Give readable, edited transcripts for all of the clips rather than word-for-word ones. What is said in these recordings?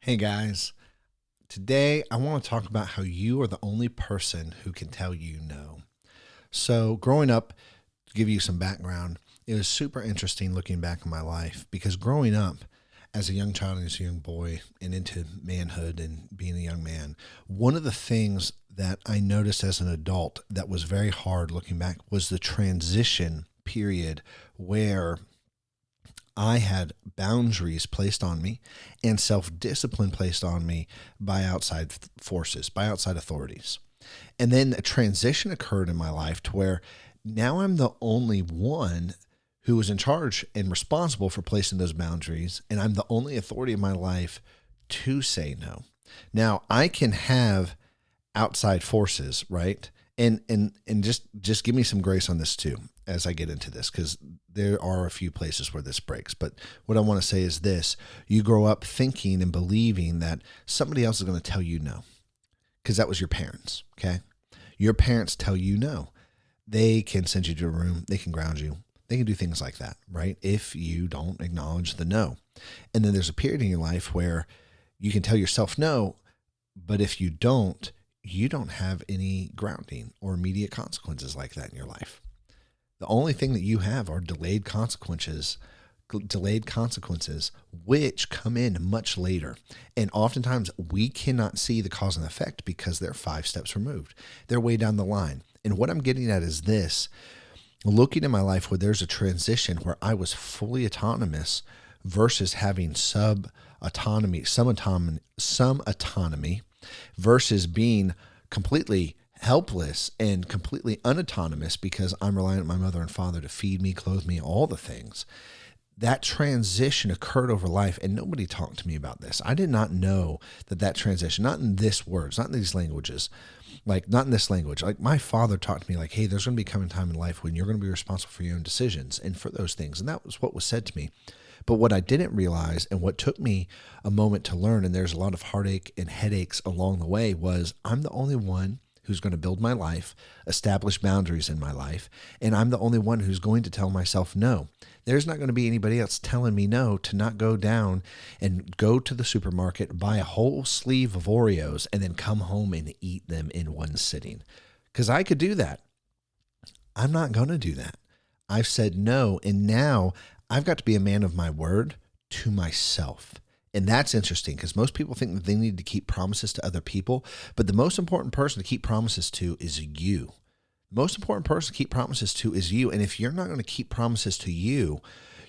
Hey guys, today I want to talk about how you are the only person who can tell you no. So, growing up, to give you some background, it was super interesting looking back in my life because growing up as a young child and as a young boy and into manhood and being a young man, one of the things that I noticed as an adult that was very hard looking back was the transition period where I had boundaries placed on me and self discipline placed on me by outside forces, by outside authorities. And then a transition occurred in my life to where now I'm the only one who is in charge and responsible for placing those boundaries. And I'm the only authority in my life to say no. Now, I can have outside forces, right? And just give me some grace on this too as I get into this, because there are a few places where this breaks. But what I want to say is this: you grow up thinking and believing that somebody else is going to tell you no, because that was your parents. Okay, your parents tell you no. They can send you to a room. They can ground you. They can do things like that, right? If you don't acknowledge the no. And then there's a period in your life where you can tell yourself no, but if you don't, you don't have any grounding or immediate consequences like that in your life. The only thing that you have are delayed consequences, which come in much later. And oftentimes we cannot see the cause and effect because they're 5 steps removed. They're way down the line. And what I'm getting at is this: looking in my life where there's a transition where I was fully autonomous versus having some autonomy versus being completely helpless and completely unautonomous because I'm relying on my mother and father to feed me, clothe me, all the things. That transition occurred over life, and nobody talked to me about this. I did not know that transition, not in this words, not in these languages, like not in this language. Like my father talked to me like, hey, there's going to be coming time in life when you're going to be responsible for your own decisions and for those things. And that was what was said to me. But what I didn't realize, and what took me a moment to learn, and there's a lot of heartache and headaches along the way, was I'm the only one who's going to build my life, establish boundaries in my life, and I'm the only one who's going to tell myself no. There's not going to be anybody else telling me no to not go down and go to the supermarket, buy a whole sleeve of Oreos, and then come home and eat them in one sitting. Because I could do that. I'm not going to do that. I've said no, and now I've got to be a man of my word to myself. And that's interesting because most people think that they need to keep promises to other people, but the most important person to keep promises to is you. The most important person to keep promises to is you. And if you're not going to keep promises to you,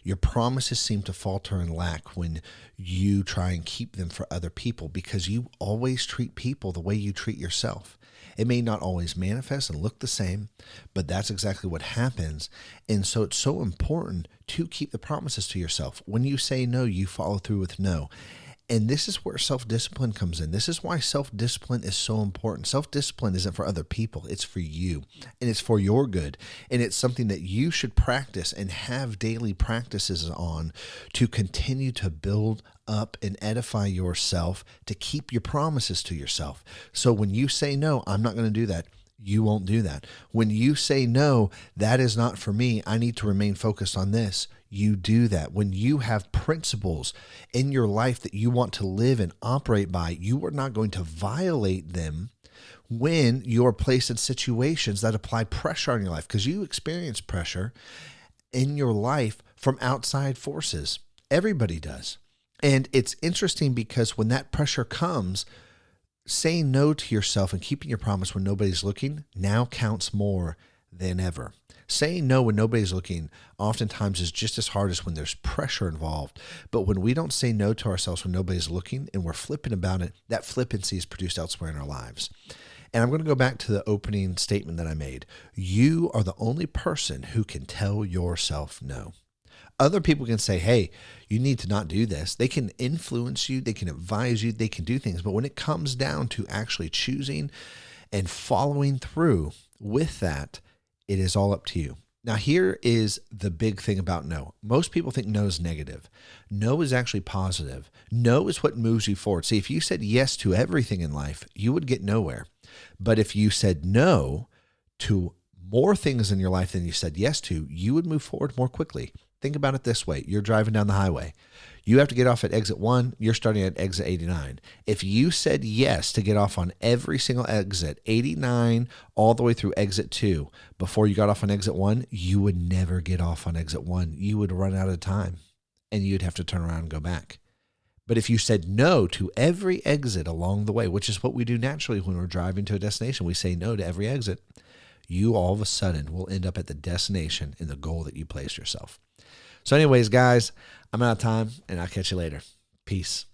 your promises seem to falter and lack when you try and keep them for other people, because you always treat people the way you treat yourself. It may not always manifest and look the same, but that's exactly what happens. And so it's so important to keep the promises to yourself. When you say no, you follow through with no. And this is where self-discipline comes in. This is why self-discipline is so important. Self-discipline isn't for other people. It's for you, and it's for your good. And it's something that you should practice and have daily practices on to continue to build up and edify yourself, to keep your promises to yourself. So when you say, no, I'm not going to do that, you won't do that. When you say, no, that is not for me, I need to remain focused on this, you do that. When you have principles in your life that you want to live and operate by, you are not going to violate them when you're placed in situations that apply pressure on your life, because you experience pressure in your life from outside forces. Everybody does. And it's interesting because when that pressure comes, saying no to yourself and keeping your promise when nobody's looking now counts more than ever. Saying no when nobody's looking oftentimes is just as hard as when there's pressure involved. But when we don't say no to ourselves when nobody's looking and we're flippant about it, that flippancy is produced elsewhere in our lives. And I'm going to go back to the opening statement that I made. You are the only person who can tell yourself no. Other people can say, hey, you need to not do this. They can influence you. They can advise you. They can do things. But when it comes down to actually choosing and following through with that, it is all up to you. Now, here is the big thing about no. Most people think no is negative. No is actually positive. No is what moves you forward. See, if you said yes to everything in life, you would get nowhere. But if you said no to more things in your life than you said yes to, you would move forward more quickly. Think about it this way. You're driving down the highway. You have to get off at exit 1. You're starting at exit 89. If you said yes to get off on every single exit, 89 all the way through exit 2, before you got off on exit 1, you would never get off on exit 1. You would run out of time and you'd have to turn around and go back. But if you said no to every exit along the way, which is what we do naturally when we're driving to a destination, we say no to every exit, you all of a sudden will end up at the destination and the goal that you placed yourself. So anyways, guys, I'm out of time, and I'll catch you later. Peace.